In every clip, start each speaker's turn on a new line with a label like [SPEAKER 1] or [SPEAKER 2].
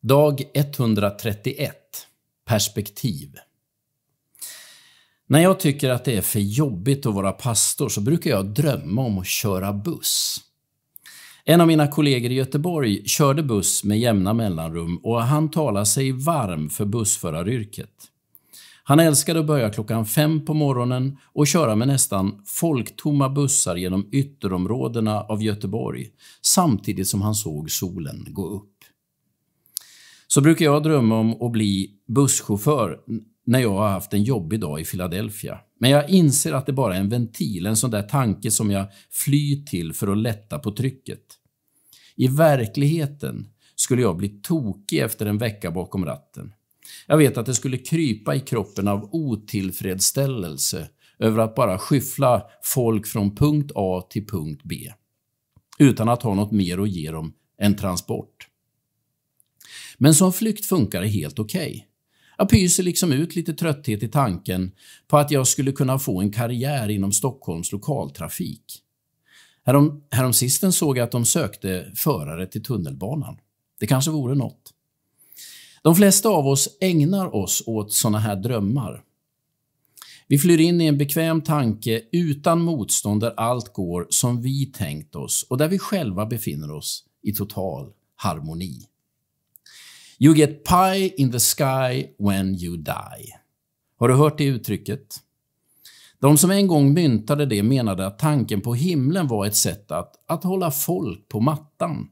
[SPEAKER 1] Dag 131. Perspektiv. När jag tycker att det är för jobbigt att vara pastor så brukar jag drömma om att köra buss. En av mina kollegor i Göteborg körde buss med jämna mellanrum och han talade sig varm för bussföraryrket. Han älskade att börja 5:00 på morgonen och köra med nästan folktomma bussar genom ytterområdena av Göteborg samtidigt som han såg solen gå upp. Så brukar jag drömma om att bli busschaufför när jag har haft en jobbig dag i Philadelphia. Men jag inser att det bara är en ventil, en sån där tanke som jag flyr till för att lätta på trycket. I verkligheten skulle jag bli tokig efter en vecka bakom ratten. Jag vet att det skulle krypa i kroppen av otillfredsställelse över att bara skyffla folk från punkt A till punkt B utan att ha något mer att ge dem än transport. Men som flykt funkar det helt okej. Jag pyser liksom ut lite trötthet i tanken på att jag skulle kunna få en karriär inom Stockholms lokaltrafik. Häromsisten såg jag att de sökte förare till tunnelbanan. Det kanske vore något. De flesta av oss ägnar oss åt såna här drömmar. Vi flyr in i en bekväm tanke utan motstånd där allt går som vi tänkt oss och där vi själva befinner oss i total harmoni. You get pie in the sky when you die. Har du hört det uttrycket? De som en gång myntade det menade att tanken på himlen var ett sätt att hålla folk på mattan.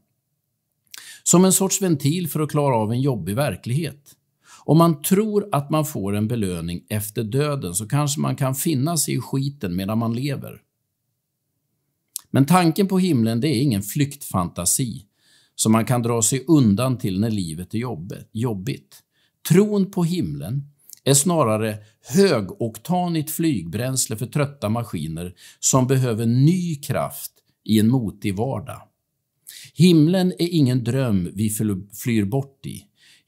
[SPEAKER 1] Som en sorts ventil för att klara av en jobbig verklighet. Om man tror att man får en belöning efter döden så kanske man kan finna sig i skiten medan man lever. Men tanken på himlen, det är ingen flyktfantasi som man kan dra sig undan till när livet är jobbigt. Tron på himlen är snarare högoktanigt flygbränsle för trötta maskiner som behöver ny kraft i en motig vardag. Himlen är ingen dröm vi flyr bort i.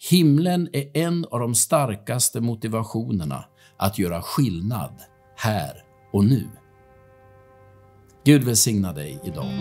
[SPEAKER 1] Himlen är en av de starkaste motivationerna att göra skillnad här och nu. Gud välsigna dig idag.